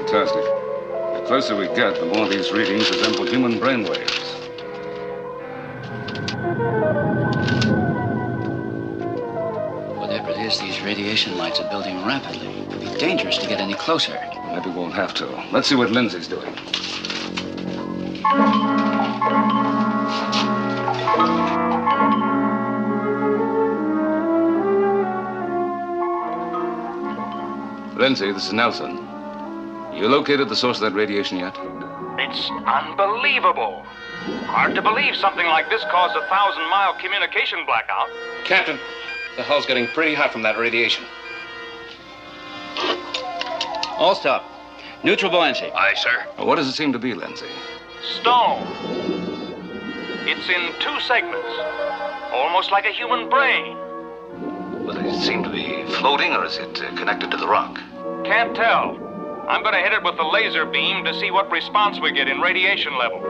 fantastic. The closer we get, the more these readings resemble human brainwaves. Whatever it is, these radiation lights are building rapidly. It would be dangerous to get any closer. Maybe we won't have to. Let's see what Lindsay's doing. Lindsay, this is Nelson. You located the source of that radiation yet? It's unbelievable. Hard to believe something like this caused a 1,000-mile communication blackout. Captain, the hull's getting pretty hot from that radiation. All stop. Neutral buoyancy. Aye, sir. Well, what does it seem to be, Lindsay? Stone. It's in 2 segments. Almost like a human brain. Does it seem to be floating, or is it connected to the rock? Can't tell. I'm gonna hit it with the laser beam to see what response we get in radiation level.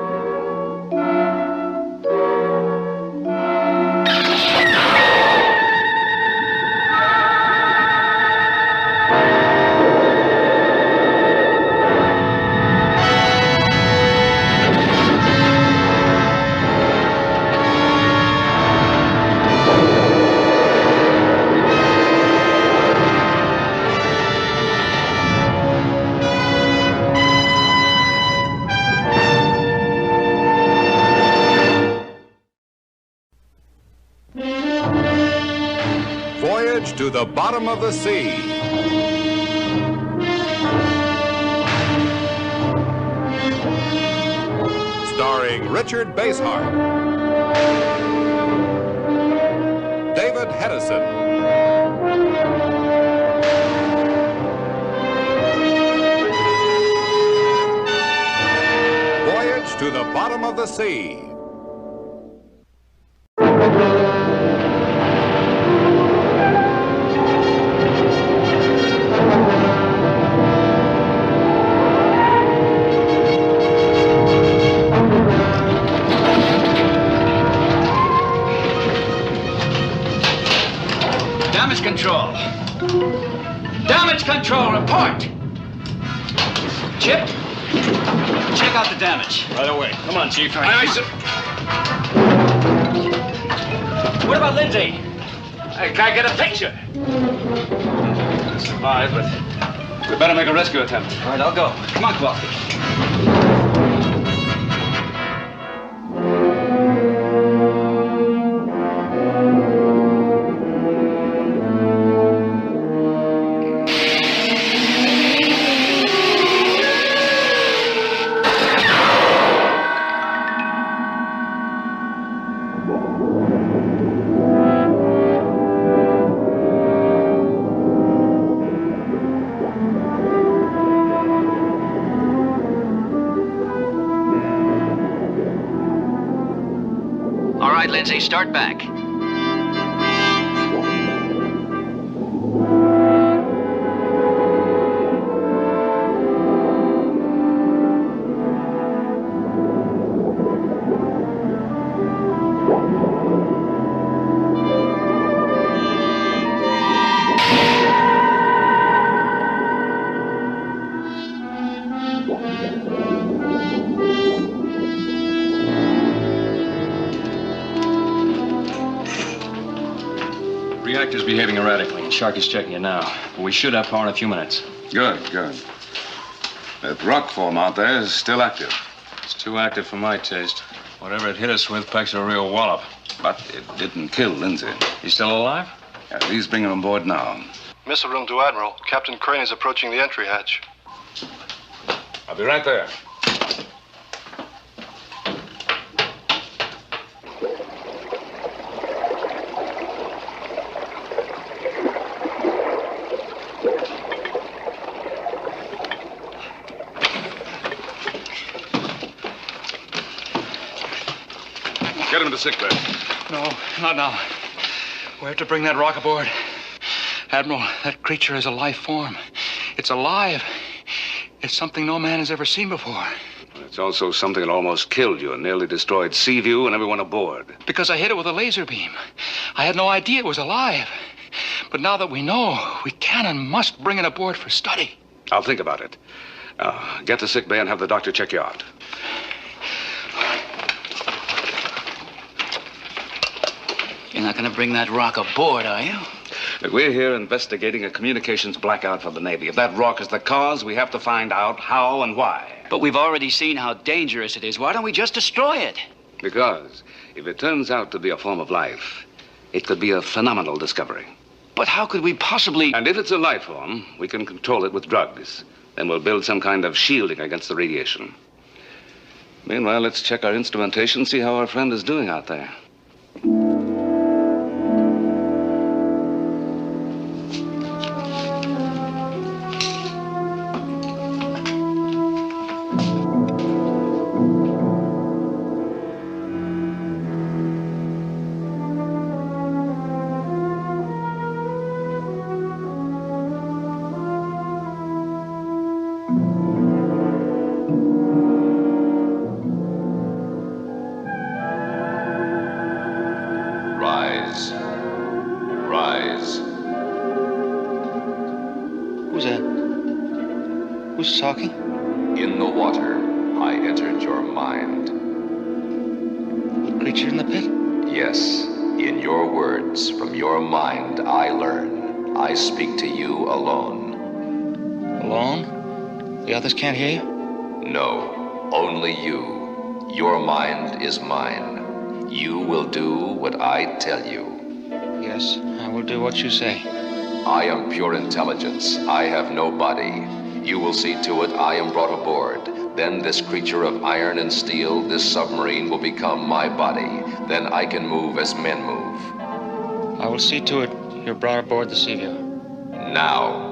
Voyage to the bottom of the sea. Starring Richard Basehart, David Hedison, Voyage to the bottom of the sea. Damage control. Damage control, report. Chip, check out the damage. Right away. Come on, Chief. Aye, aye, sir. What about Lindsay? I can't get a picture. I survived, but we better make a rescue attempt. All right, I'll go. Come on, Kowalski. All right, Lindsay, start back. Reactor's behaving erratically, and Shark is checking it now. But we should have power in a few minutes. Good, good. That rock form out there is still active. It's too active for my taste. Whatever it hit us with packs a real wallop. But it didn't kill Lindsay. He's still alive? Yeah, please bring him on board now. Missile room to Admiral. Captain Crane is approaching the entry hatch. I'll be right there. Get him to sickbay. No, not now. We have to bring that rock aboard. Admiral, that creature is a life form. It's alive. It's something no man has ever seen before. It's also something that almost killed you and nearly destroyed Seaview and everyone aboard. Because I hit it with a laser beam. I had no idea it was alive. But now that we know, we can and must bring it aboard for study. I'll think about it. Get to sick bay and have the doctor check you out. You're not going to bring that rock aboard, are you? Look, we're here investigating a communications blackout for the Navy. If that rock is the cause, we have to find out how and why. But we've already seen how dangerous it is. Why don't we just destroy it? Because if it turns out to be a form of life, it could be a phenomenal discovery. But how could we possibly... And if it's a life form, we can control it with drugs. Then we'll build some kind of shielding against the radiation. Meanwhile, let's check our instrumentation, see how our friend is doing out there. Who's that? Who's talking? In the water, I entered your mind. The creature in the pit? Yes, in your words, from your mind, I learn. I speak to you alone. Alone? The others can't hear you? No, only you. Your mind is mine. You will do what I tell you. Yes, I will do what you say. I am pure intelligence. I have no body. You will see to it I am brought aboard. Then this creature of iron and steel, this submarine, will become my body. Then I can move as men move. I will see to it you're brought aboard the Seaview. Now.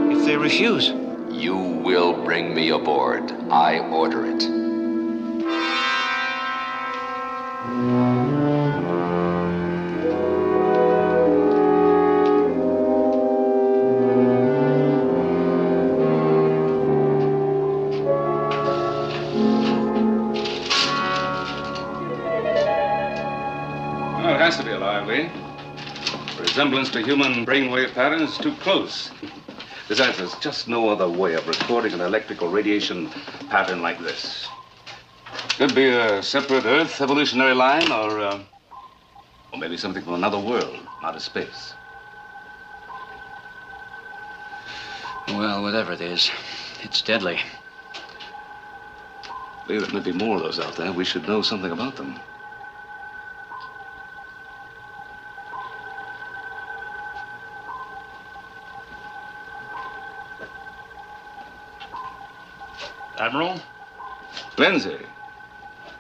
If they refuse? You will bring me aboard. I order it. It has to be alive, eh? Resemblance to human brainwave patterns is too close. Besides, there's just no other way of recording an electrical radiation pattern like this. Could be a separate Earth evolutionary line, or maybe something from another world, outer space. Well, whatever it is, it's deadly. There may be more of those out there. We should know something about them. Admiral? Lindsay,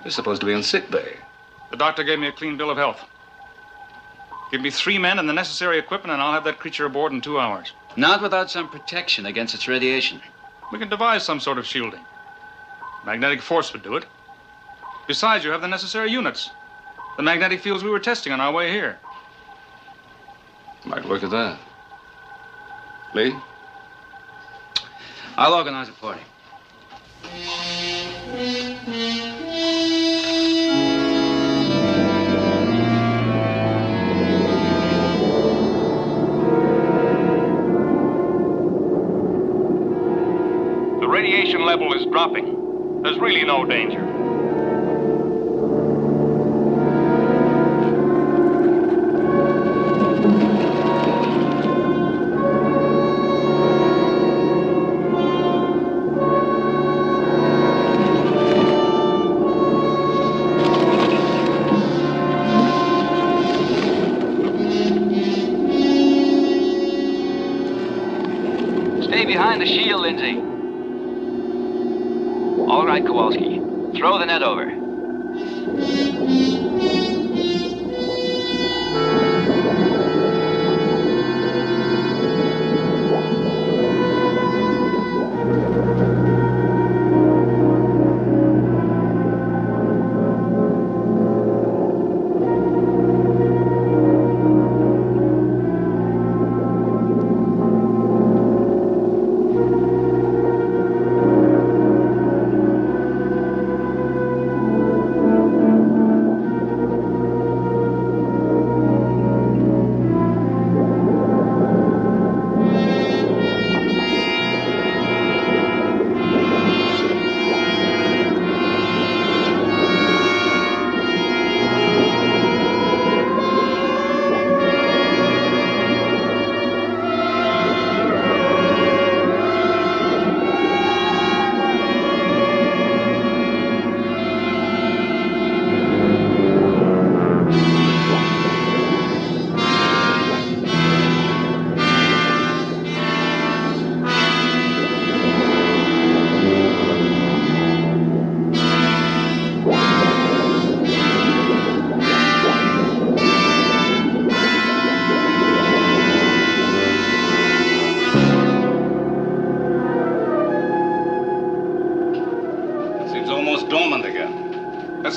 you're supposed to be in sick bay. The doctor gave me a clean bill of health. Give me 3 men and the necessary equipment, and I'll have that creature aboard in 2 hours. Not without some protection against its radiation. We can devise some sort of shielding. Magnetic force would do it. Besides, you have the necessary units. The magnetic fields we were testing on our way here. Might work at that. Lee? I'll organize a party. The radiation level is dropping. There's really no danger. Stay behind the shield, Lindsay. All right, Kowalski. Throw the net over.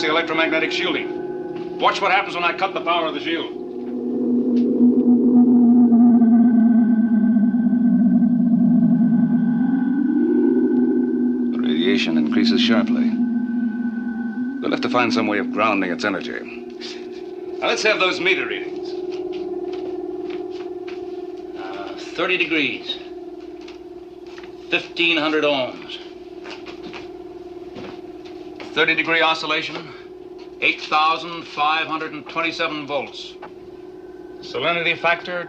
That's the electromagnetic shielding. Watch what happens when I cut the power of the shield. The radiation increases sharply. We'll have to find some way of grounding its energy. Now, let's have those meter readings. 30 degrees. 1,500 ohms. 30-degree oscillation, 8,527 volts. Salinity factor,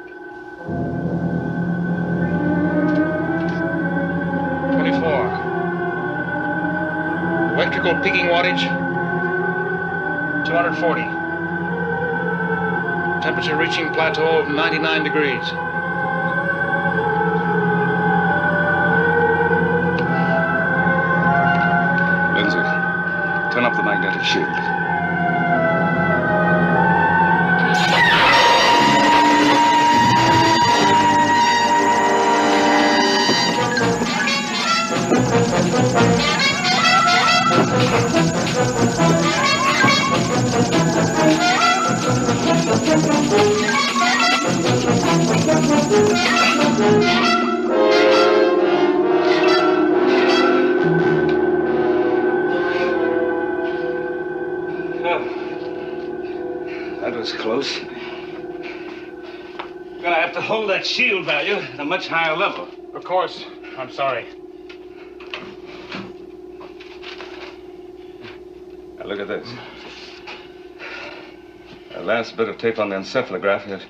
24. Electrical peaking wattage, 240. Temperature reaching plateau of 99 degrees. Lindsay, turn up the magnetic shield. That was close. We're gonna have to hold that shield value at a much higher level. Of course. I'm sorry. Now look at this. The last bit of tape on the encephalograph here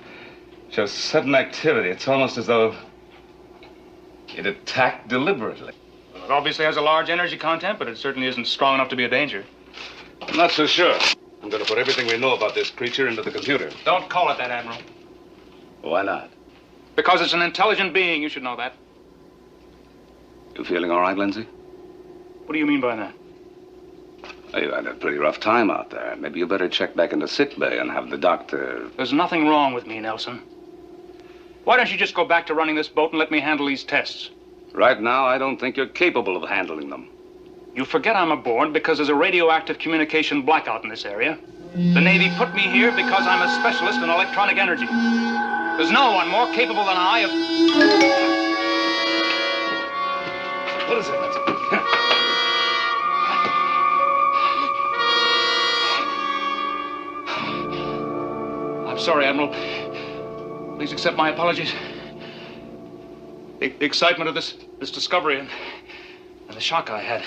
shows sudden activity. It's almost as though it attacked deliberately. Well, it obviously has a large energy content, but it certainly isn't strong enough to be a danger. I'm not so sure. I'm going to put everything we know about this creature into the computer. Don't call it that, Admiral. Why not? Because it's an intelligent being. You should know that. You feeling all right, Lindsay? What do you mean by that? Well, you had a pretty rough time out there. Maybe you better check back into sick bay and have the doctor... There's nothing wrong with me, Nelson. Why don't you just go back to running this boat and let me handle these tests? Right now, I don't think you're capable of handling them. You forget I'm aboard because there's a radioactive communication blackout in this area. The Navy put me here because I'm a specialist in electronic energy. There's no one more capable than I of... What is it, Lindsay? I'm sorry, Admiral. Please accept my apologies. The excitement of this discovery and the shock I had.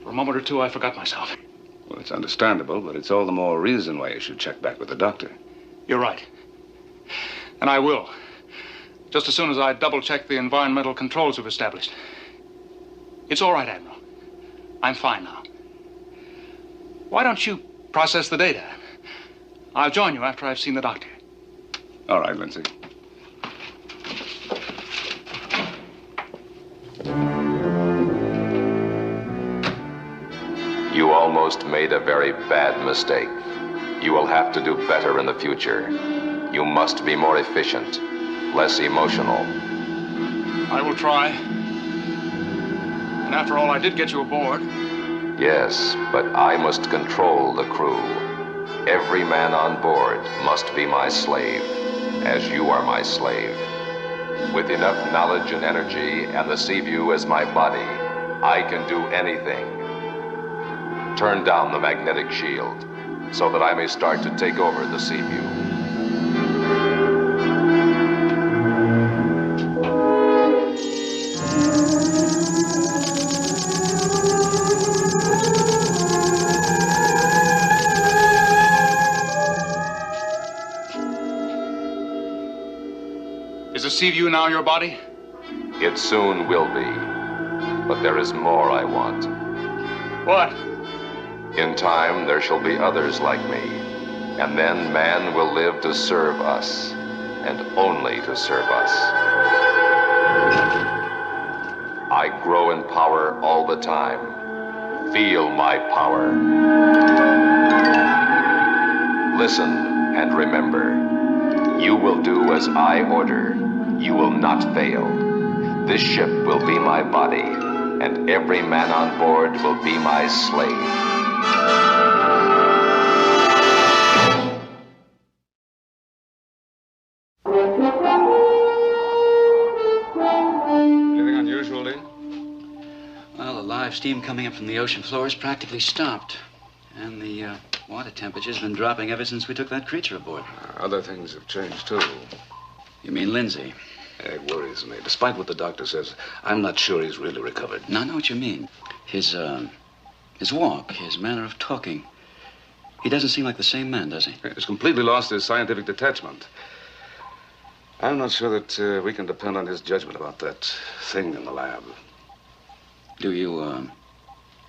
For a moment or two, I forgot myself. Well, it's understandable, but it's all the more reason why you should check back with the doctor. You're right. And I will. Just as soon as I double-check the environmental controls we've established. It's all right, Admiral. I'm fine now. Why don't you process the data? I'll join you after I've seen the doctor. All right, Lindsay. You almost made a very bad mistake. You will have to do better in the future. You must be more efficient, less emotional. I will try. And after all, I did get you aboard. Yes, but I must control the crew. Every man on board must be my slave, as you are my slave. With enough knowledge and energy and the Seaview as my body, I can do anything. Turn down the magnetic shield so that I may start to take over the Seaview. Is the Seaview now your body? It soon will be, but there is more I want. What? In time, there shall be others like me, and then man will live to serve us, and only to serve us. I grow in power all the time. Feel my power. Listen and remember, you will do as I order. You will not fail. This ship will be my body, and every man on board will be my slave. Anything unusual, Lee? Well, the live steam coming up from the ocean floor is practically stopped. And the water temperature's been dropping ever since we took that creature aboard. Other things have changed, too. You mean Lindsay? It worries me. Despite what the doctor says, I'm not sure he's really recovered. No, I know what you mean. His walk, his manner of talking. He doesn't seem like the same man, does he? He's completely lost his scientific detachment. I'm not sure that we can depend on his judgment about that thing in the lab. Do you,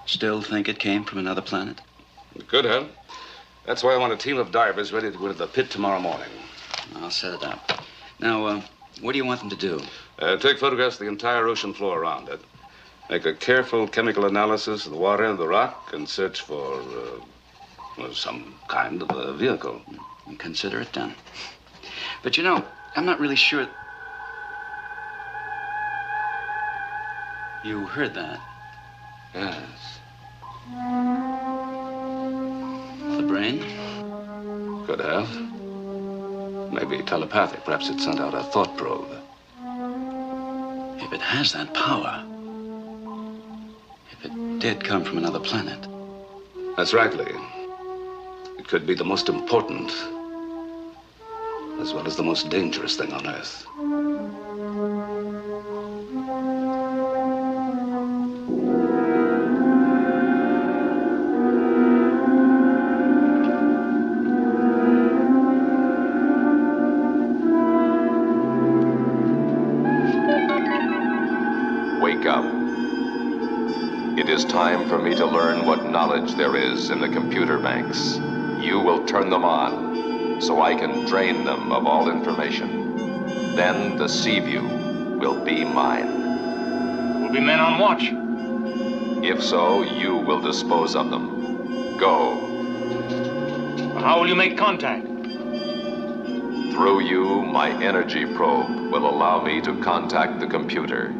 still think it came from another planet? It could have. That's why I want a team of divers ready to go to the pit tomorrow morning. I'll set it up. Now, what do you want them to do? Take photographs of the entire ocean floor around it. Make a careful chemical analysis of the water and the rock and search for some kind of a vehicle. And consider it done. But you know, I'm not really sure. You heard that? Yes. The brain? Could have. Maybe telepathic. Perhaps it sent out a thought probe. If it has that power, if it did come from another planet. That's right, Lee. It could be the most important, as well as the most dangerous thing on Earth. Wake up. It is time for me to learn what knowledge there is in the computer banks. You will turn them on, so I can drain them of all information. Then the Seaview will be mine. Will be men on watch. If so, you will dispose of them. Go. How will you make contact? Through you, my energy probe will allow me to contact the computer.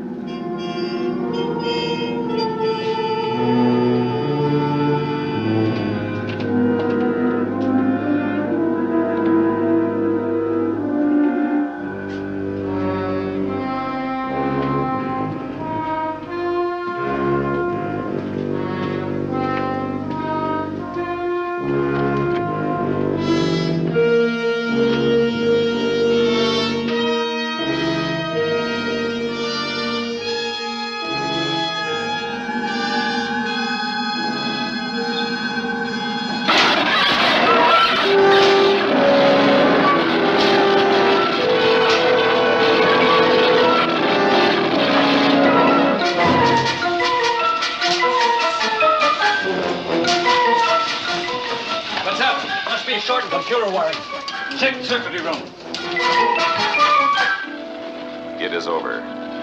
It is over.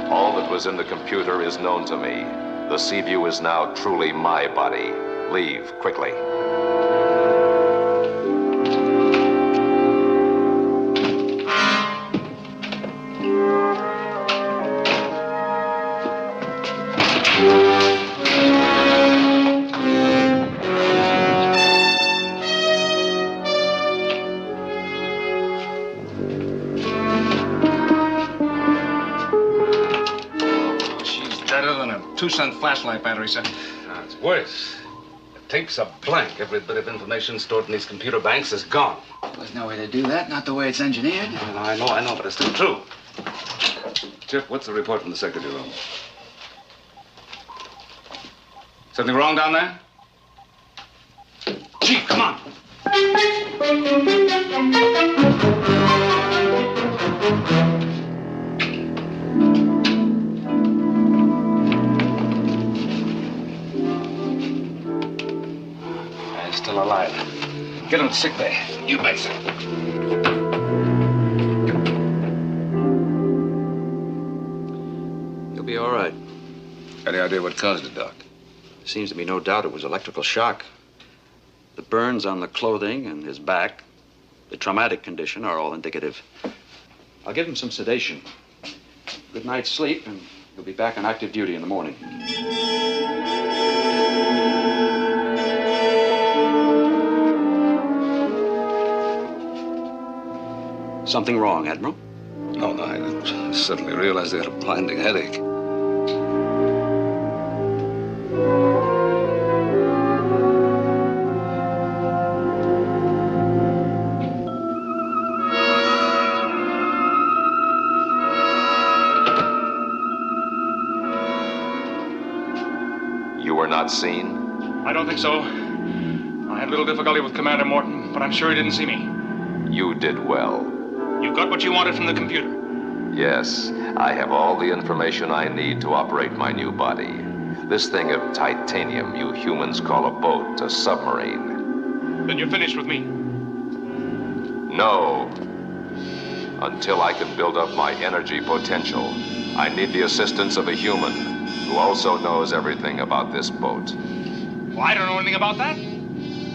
All that was in the computer is known to me. The Seaview is now truly my body. Leave quickly. $2-cent flashlight battery, sir. No, it's worse. The tapes are blank. Every bit of information stored in these computer banks is gone. There's no way to do that, not the way it's engineered. I know, but it's still true. Chip, what's the report from the secretary room? Something wrong down there? Chief, come on. Still alive. Get him to sick bay. You bet, sir. He'll be all right. Any idea what caused it, Doc? Seems to be no doubt it was electrical shock. The burns on the clothing and his back, the traumatic condition are all indicative. I'll give him some sedation. Good night's sleep, and he'll be back on active duty in the morning. Something wrong, Admiral? No, I suddenly realized I had a blinding headache. You were not seen? I don't think so. I had a little difficulty with Commander Morton, but I'm sure he didn't see me. You did well. You got what you wanted from the computer. Yes, I have all the information I need to operate my new body. This thing of titanium you humans call a boat, a submarine. Then you're finished with me. No. Until I can build up my energy potential, I need the assistance of a human who also knows everything about this boat. Well, I don't know anything about that.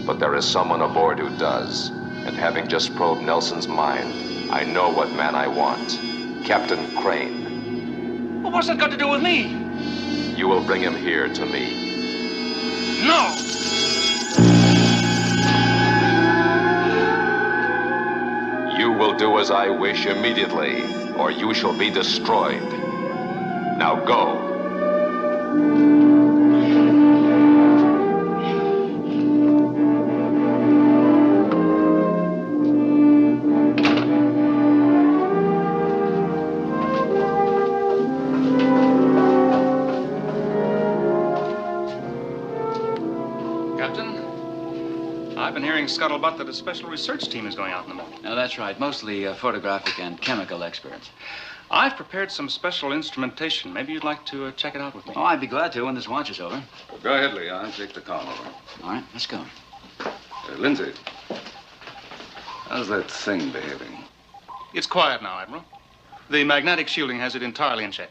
But there is someone aboard who does. And having just probed Nelson's mind, I know what man I want. Captain Crane. Well, what's that got to do with me? You will bring him here to me. No! You will do as I wish immediately, or you shall be destroyed. Now go. Scuttlebutt that a special research team is going out in the morning. No, that's right. Mostly photographic and chemical experts. I've prepared some special instrumentation. Maybe you'd like to check it out with me. Oh, I'd be glad to when this watch is over. Well, go ahead, Lee. I'll take the comm over. All right, let's go. Lindsay, how's that thing behaving? It's quiet now, Admiral. The magnetic shielding has it entirely in check.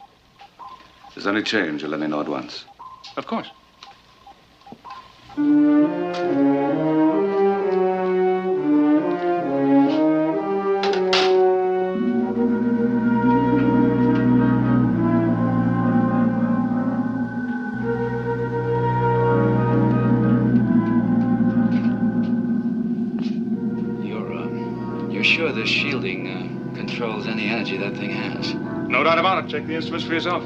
If there's any change, you'll let me know at once. Of course. You're sure this shielding controls any energy that thing has? No doubt about it. Check the instruments for yourself.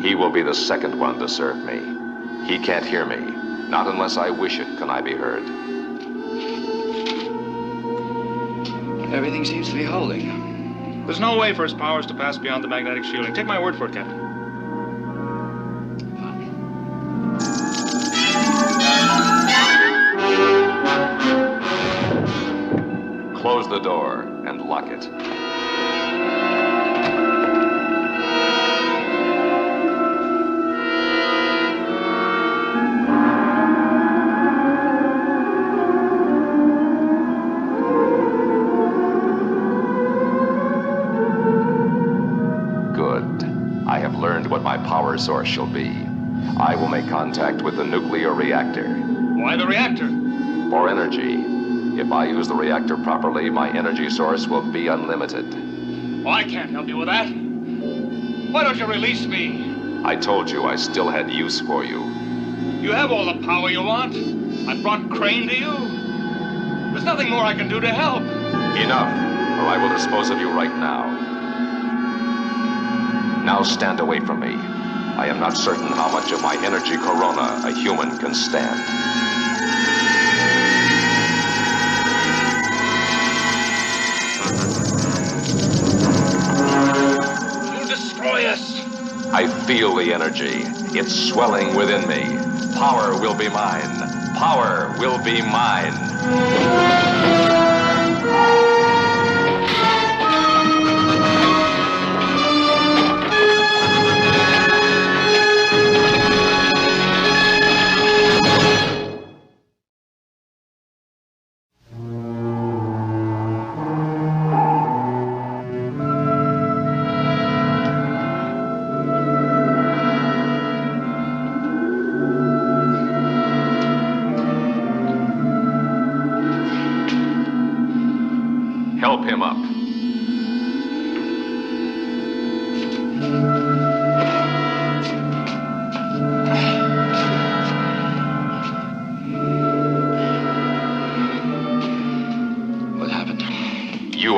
He will be the second one to serve me. He can't hear me. Not unless I wish it can I be heard. Everything seems to be holding. There's no way for his powers to pass beyond the magnetic shielding. Take my word for it, Captain. Close the door and lock it. I have learned what my power source shall be. I will make contact with the nuclear reactor. Why the reactor? For energy. If I use the reactor properly, my energy source will be unlimited. Oh, I can't help you with that. Why don't you release me? I told you I still had use for you. You have all the power you want. I brought Crane to you. There's nothing more I can do to help. Enough, or I will dispose of you right now. Now stand away from me. I am not certain how much of my energy corona a human can stand. You destroy us. I feel the energy. It's swelling within me. Power will be mine. Power will be mine.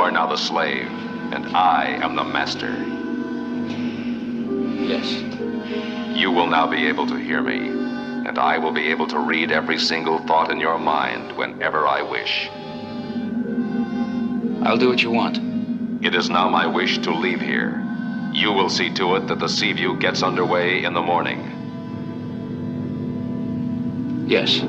are now the slave, and I am the master. Yes. You will now be able to hear me, and I will be able to read every single thought in your mind whenever I wish. I'll do what you want. It is now my wish to leave here. You will see to it that the Seaview gets underway in the morning. Yes.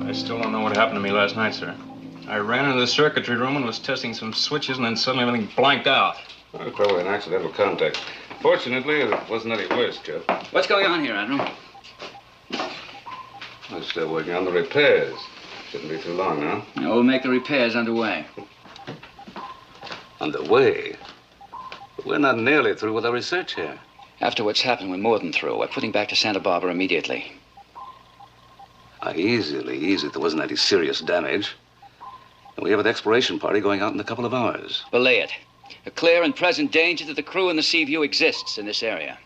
I still don't know what happened to me last night, sir. I ran into the circuitry room and was testing some switches, and then suddenly everything blanked out. Well, probably an accidental contact. Fortunately, it wasn't any worse, Jeff. What's going on here, Admiral? I'm still working on the repairs. Shouldn't be too long now. We'll make the repairs underway. Underway? But we're not nearly through with our research here. After what's happened, we're more than through. We're putting back to Santa Barbara immediately. Easy. There wasn't any serious damage. And we have an exploration party going out in a couple of hours. Belay it. A clear and present danger to the crew and the Seaview exists in this area.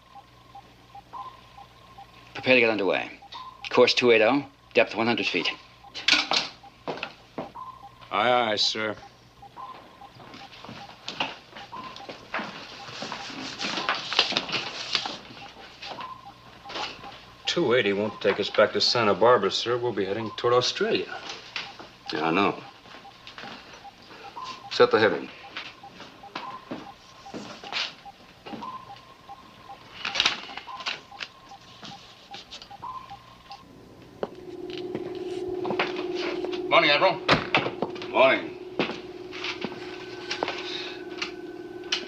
Prepare to get underway. Course 280, depth 100 feet. Aye, sir. .280 won't take us back to Santa Barbara, sir. We'll be heading toward Australia. Yeah, I know. Set the heading. Morning, Admiral. Morning.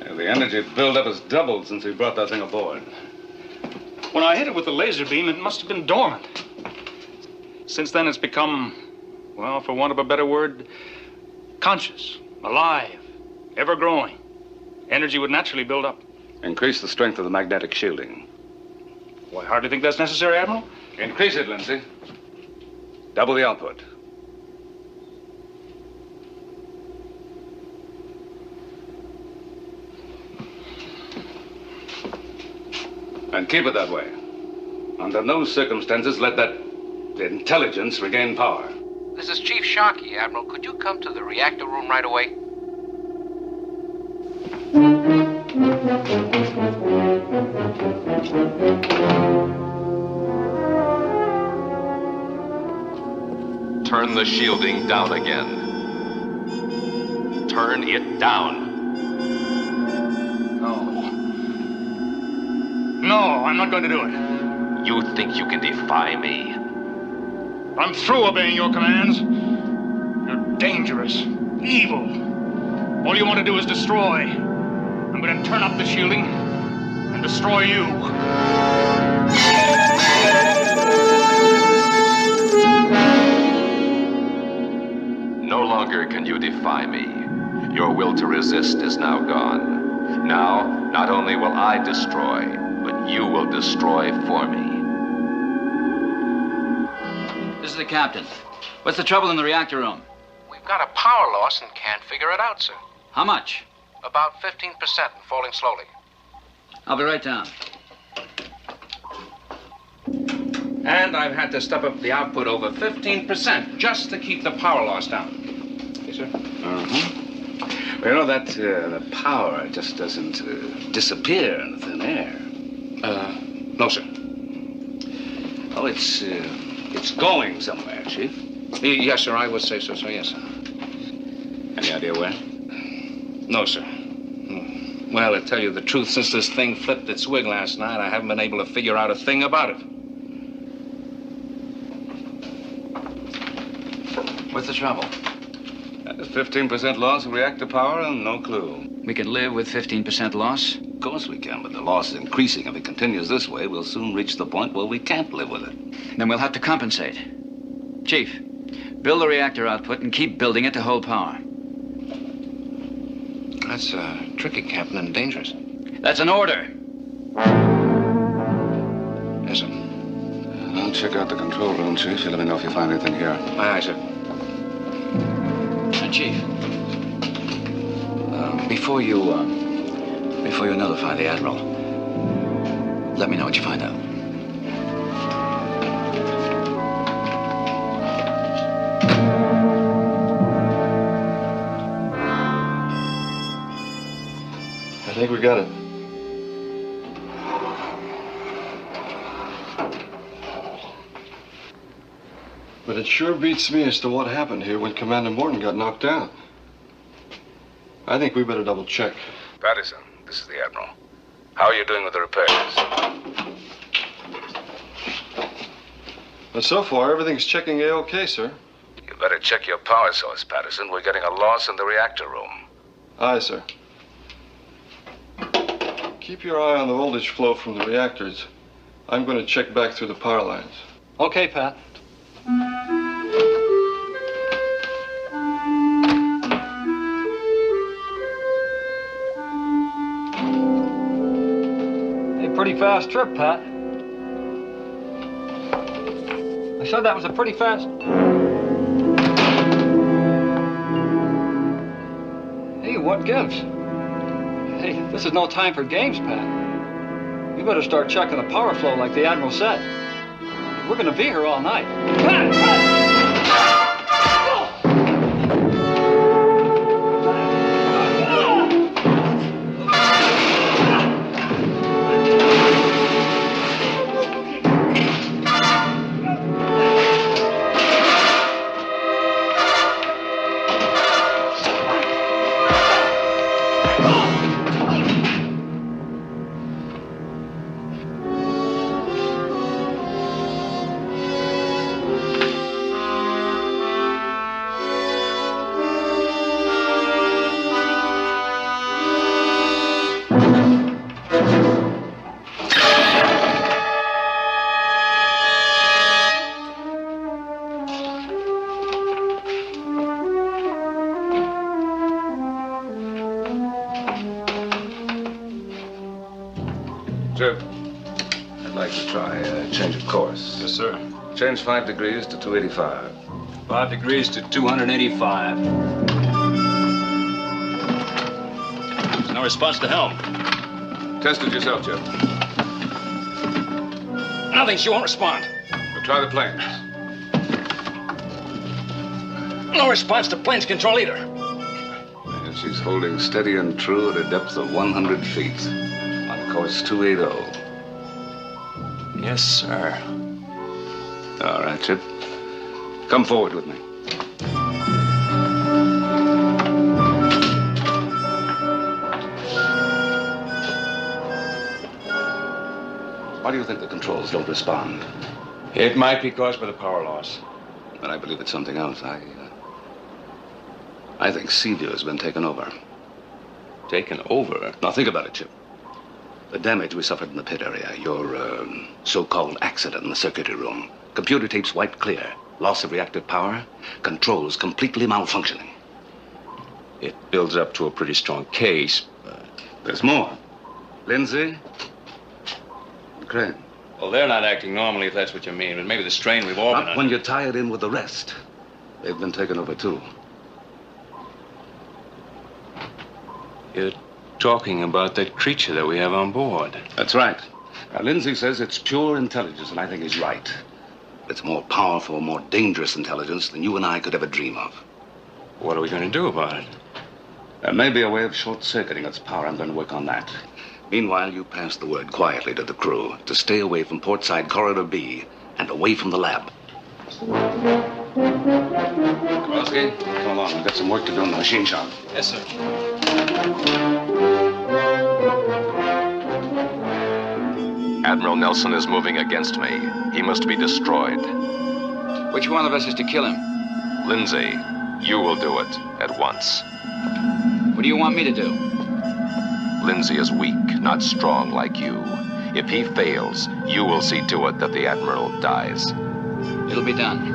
The energy buildup has doubled since we brought that thing aboard. When I hit it with the laser beam, it must have been dormant. Since then, it's become, well, for want of a better word, conscious, alive, ever-growing. Energy would naturally build up. Increase the strength of the magnetic shielding. Well, I hardly think that's necessary, Admiral. Increase it, Lindsay. Double the output. And keep it that way. Under no circumstances let that intelligence regain power. This is Chief Sharkey, Admiral. Could you come to the reactor room right away? Turn the shielding down again. Turn it down. No, I'm not going to do it. You think you can defy me? I'm through obeying your commands. You're dangerous, evil. All you want to do is destroy. I'm going to turn up the shielding and destroy you. No longer can you defy me. Your will to resist is now gone. Now, not only will I destroy, but you will destroy for me. This is the captain. What's the trouble in the reactor room? We've got a power loss and can't figure it out, sir. How much? About 15% and falling slowly. I'll be right down. And I've had to step up the output over 15% just to keep the power loss down. Yes, sir? Well, you know, the power just doesn't disappear in thin air. No, sir. Oh, it's going somewhere, Chief. Yes, sir, I would say so, sir, yes, sir. Any idea where? No, sir. Well, to tell you the truth, since this thing flipped its wig last night, I haven't been able to figure out a thing about it. What's the trouble? 15% loss of reactor power and no clue. We can live with 15% loss? Of course we can, but the loss is increasing. If it continues this way, we'll soon reach the point where we can't live with it. Then we'll have to compensate. Chief, build the reactor output and keep building it to hold power. That's tricky, Captain, and dangerous. That's an order. Yes, sir. I'll check out the control room, Chief. You let me know if you find anything here. Aye, aye, sir. Chief, before you notify the Admiral, Let me know what you find out. I think we got it. But it sure beats me as to what happened here when Commander Morton got knocked down. I think we better double check. Patterson, this is the Admiral. How are you doing with the repairs? But so far, everything's checking A-OK, sir. You better check your power source, Patterson. We're getting a loss in the reactor room. Aye, sir. Keep your eye on the voltage flow from the reactors. I'm going to check back through the power lines. Okay, Pat. Hey, pretty fast trip, Pat. I said that was a pretty fast... Hey, what gives? Hey, this is no time for games, Pat. You better start checking the power flow like the Admiral said. We're gonna be here all night. Pat! Pat! Chip, I'd like to try a change of course. Yes, sir. Change 5 degrees to 285. 5 degrees to 285. There's no response to helm. Test it yourself, Chip. Nothing. She won't respond. We'll try the planes. No response to planes control either. And she's holding steady and true at a depth of 100 feet. On course 280. Yes, sir. All right, Chip. Come forward with me. Why do you think the controls don't respond? It might be caused by the power loss. But I believe it's something else. I think Seaview has been taken over. Taken over? Now, think about it, Chip. The damage we suffered in the pit area, your so-called accident in the circuitry room, computer tapes wiped clear, loss of reactive power, controls completely malfunctioning. It builds up to a pretty strong case, but... There's more. Lindsay and Crane. Well, they're not acting normally, if that's what you mean, but maybe the strain we've all been Not under. when you tie it in with the rest. They've been taken over, too. You're talking about that creature that we have on board. That's right. Now, Lindsay says it's pure intelligence, and I think he's right. It's more powerful, more dangerous intelligence than you and I could ever dream of. What are we going to do about it? There may be a way of short-circuiting its power. I'm going to work on that. Meanwhile, you pass the word quietly to the crew to stay away from Portside Corridor B and away from the lab. Kowalski, come along. We've got some work to do in the machine shop. Yes, sir. Admiral Nelson is moving against me. He must be destroyed. Which one of us is to kill him? Lindsay, you will do it at once. What do you want me to do? Lindsay is weak, not strong like you. If he fails, you will see to it that the Admiral dies. It'll be done.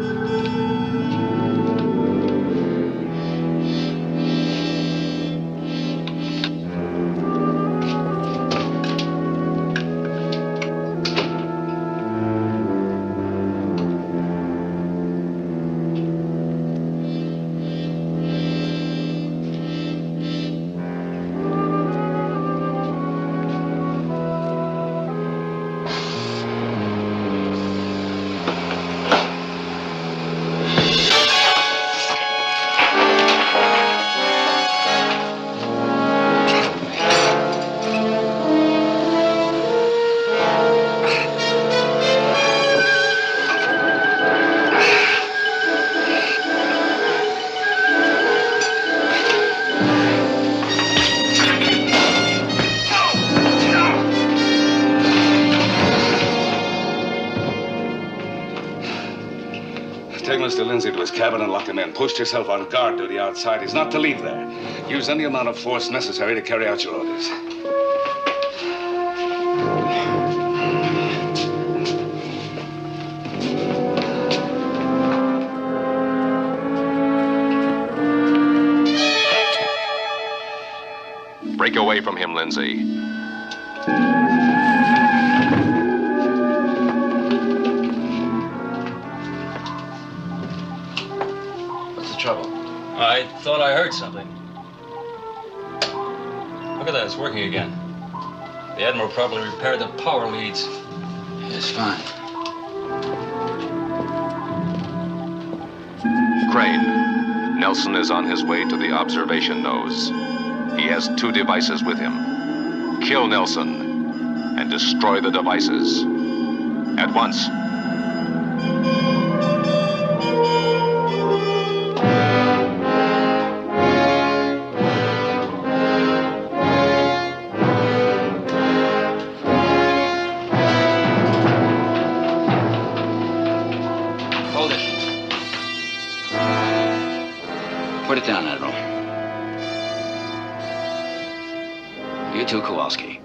Mr. Lindsay to his cabin and lock him in. Post yourself on guard duty outside. He's not to leave there. Use any amount of force necessary to carry out your orders. Break away from him, Lindsay. What's the trouble? I thought I heard something. Look at that, it's working again. The Admiral probably repaired the power leads. It's fine. Crane, Nelson is on his way to the observation nose. He has 2 devices with him. Kill Nelson and destroy the devices. At once. Hold it. Put it down, Admiral. You too, Kowalski.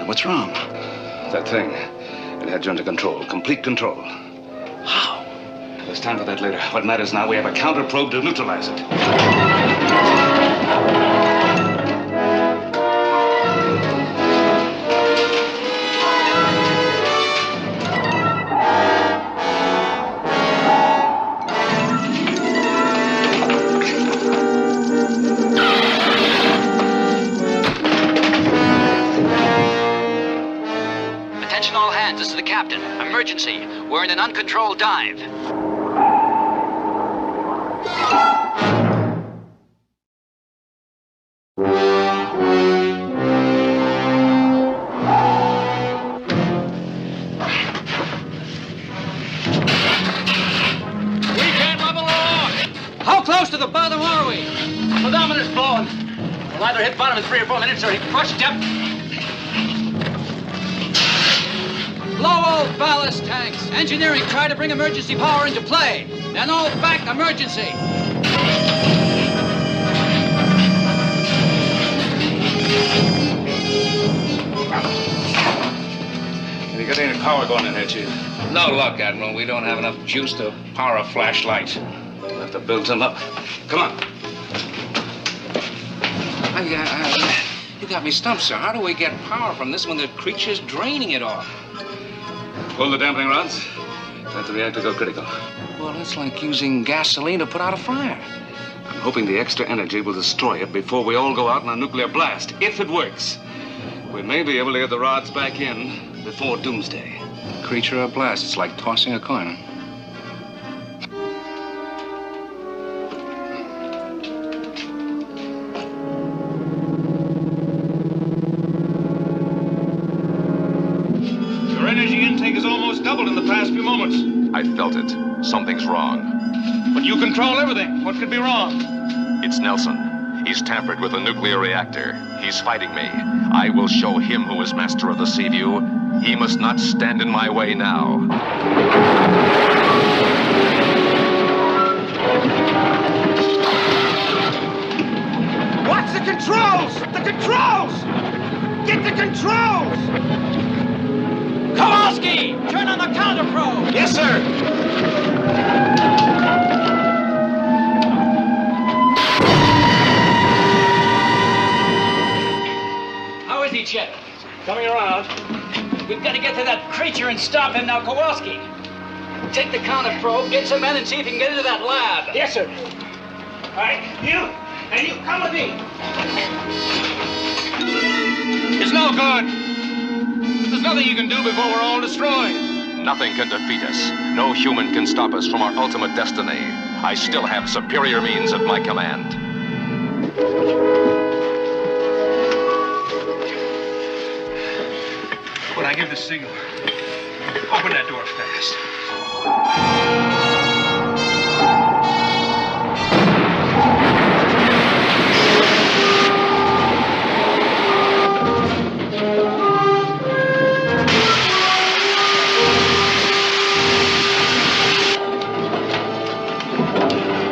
What's wrong? That thing. It had you under control. Complete control. How? There's time for that later. What matters now, we have a counter probe to neutralize it. This is the captain. Emergency. We're in an uncontrolled dive. We can't level off! How close to the bottom are we? Pedometer's blowing. We'll either hit bottom in 3 or 4 minutes or hit crush depth. Blow all ballast tanks. Engineering, try to bring emergency power into play. And all back emergency. Can you get any power going in here, Chief? No luck, Admiral. We don't have enough juice to power a flashlight. We'll have to build some up. Come on. You got me stumped, sir. How do we get power from this when the creature's draining it off? Pull the dampening rods. Let the reactor go critical. Well, it's like using gasoline to put out a fire. I'm hoping the extra energy will destroy it before we all go out in a nuclear blast. If it works, we may be able to get the rods back in before doomsday. Creature or blast, it's like tossing a coin. Energy intake has almost doubled in the past few moments. I felt it. Something's wrong. But you control everything. What could be wrong? It's Nelson. He's tampered with the nuclear reactor. He's fighting me. I will show him who is master of the Seaview. He must not stand in my way now. Watch the controls! The controls! Get the controls! Kowalski! Turn on the counter probe! Yes, sir! How is he, Chet? Coming around. We've got to get to that creature and stop him now, Kowalski. Take the counter probe, get some men, and see if you can get into that lab. Yes, sir. All right, you come with me. It's no good. There's nothing you can do before we're all destroyed. Nothing can defeat us. No human can stop us from our ultimate destiny. I still have superior means at my command. When I give the signal, open that door fast.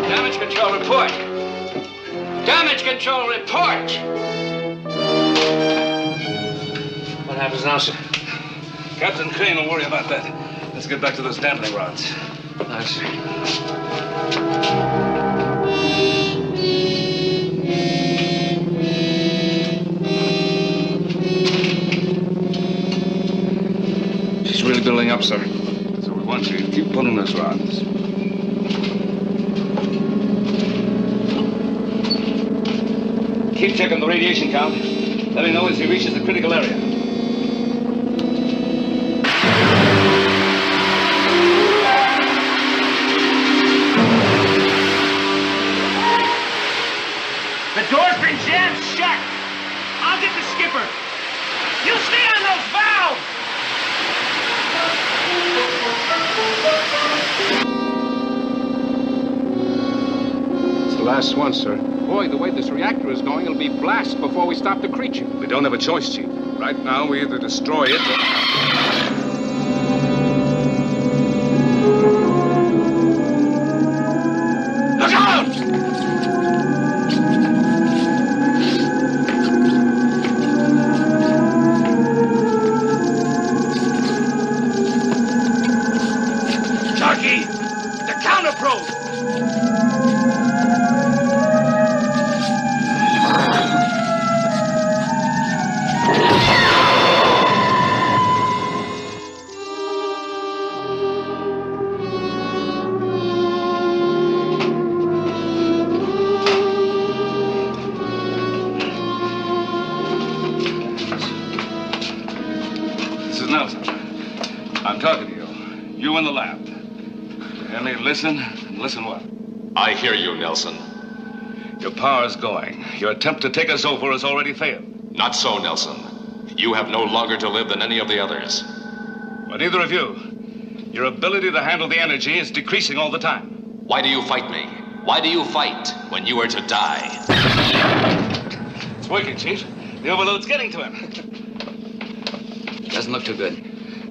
Damage control report. Damage control report. What happens now, sir? Captain Crane will worry about that. Let's get back to those dampening rods. Nice. She's really building up, sir. So we want you to keep pulling those rods. Keep checking the radiation count. Let me know as he reaches the critical area. The door's been jammed shut. I'll get the skipper. You stay on those valves! It's the last one, sir. Boy, the way this reactor is going, it'll be blast before we stop the creature. We don't have a choice, Chief. Right now, we either destroy it or... Look out! Sharky, the counter probe! I'm talking to you. You in the lab. Hear me? Listen, and listen well. I hear you, Nelson. Your power's going. Your attempt to take us over has already failed. Not so, Nelson. You have no longer to live than any of the others. But either of you, your ability to handle the energy is decreasing all the time. Why do you fight me? Why do you fight when you are to die? It's working, Chief. The overload's getting to him. Doesn't look too good.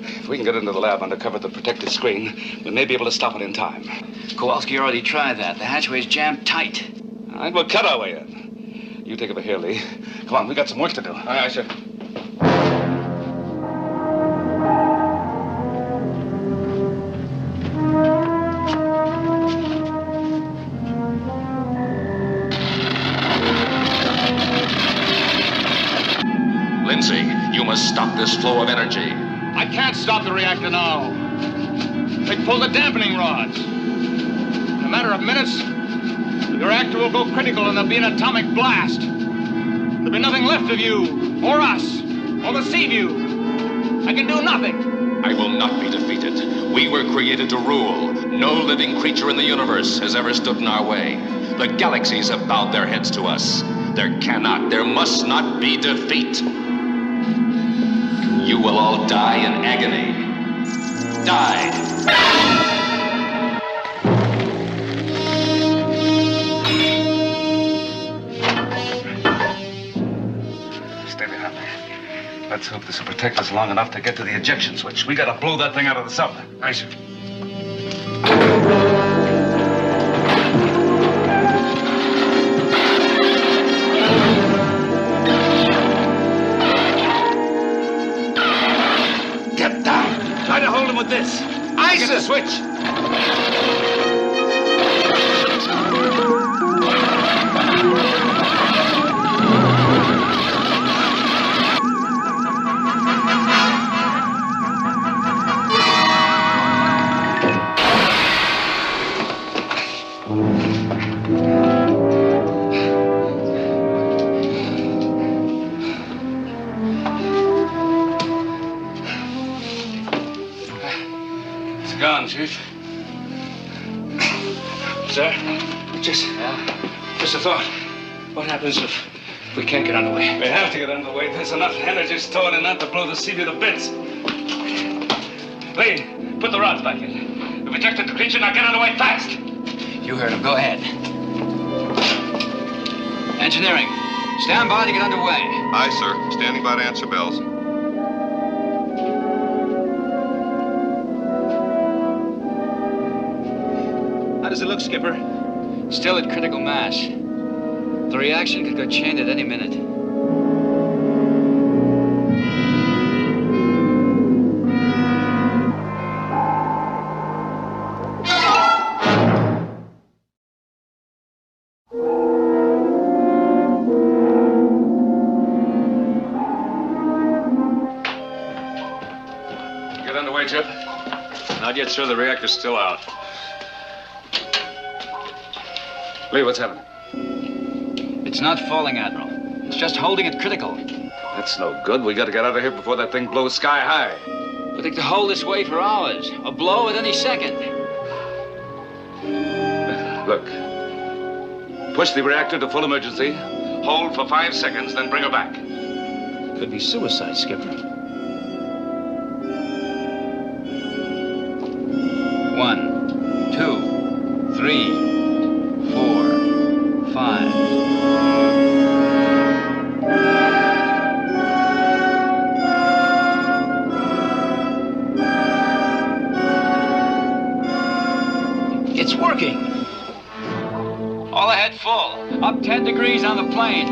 If we can get into the lab under cover of the protective screen, we may be able to stop it in time. Kowalski already tried that. The hatchway's jammed tight. All right, we'll cut our way in. You take over here, Lee. Come on, we got some work to do. Aye, aye, sir. Lindsay, you must stop this flow of energy. I can't stop the reactor now. They pull the dampening rods. In a matter of minutes, the reactor will go critical and there'll be an atomic blast. There'll be nothing left of you, or us, or the sea view. I can do nothing. I will not be defeated. We were created to rule. No living creature in the universe has ever stood in our way. The galaxies have bowed their heads to us. There must not be defeat. You will all die in agony. Die! Stay behind me. Let's hope this will protect us long enough to get to the ejection switch. We gotta blow that thing out of the sub. Aye, sir. Get down! Try to hold him with this. Aye, sir. Get the switch. Just a thought. What happens if we can't get underway? We have to get underway. There's enough energy stored in that to blow the Seaview to bits. Lee, put the rods back in. We've ejected the creature. Now get underway fast. You heard him. Go ahead. Engineering, stand by to get underway. Aye, sir. Standing by to answer bells. How does it look, Skipper? Still at critical mass. The reaction could go chain at any minute. Get underway, Chip. Not yet, sir. The reactor's still out. Lee, what's happening? It's not falling, Admiral. It's just holding it critical. That's no good. We got to get out of here before that thing blows sky high. But it could hold this way for hours. A blow at any second. Look. Push the reactor to full emergency. Hold for 5 seconds, then bring her back. Could be suicide, Skipper. 1, 2, 3, 4, 5. It's working. All ahead full. Up 10 degrees on the planes.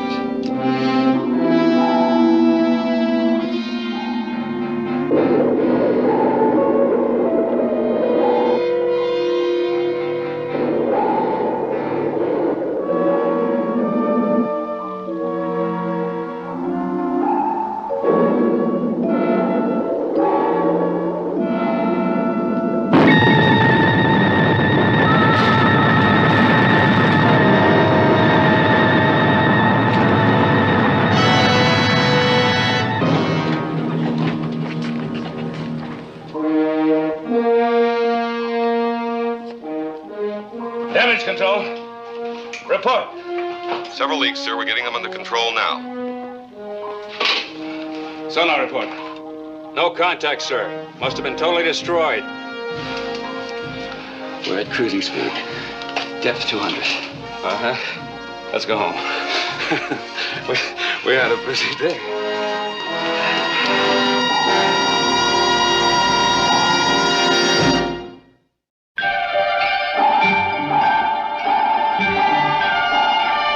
Damage control. Report. Several leaks, sir. We're getting them under control now. Sonar report. No contact, sir. Must have been totally destroyed. We're at cruising speed. Depth 200. Uh-huh. Let's go home. we had a busy day.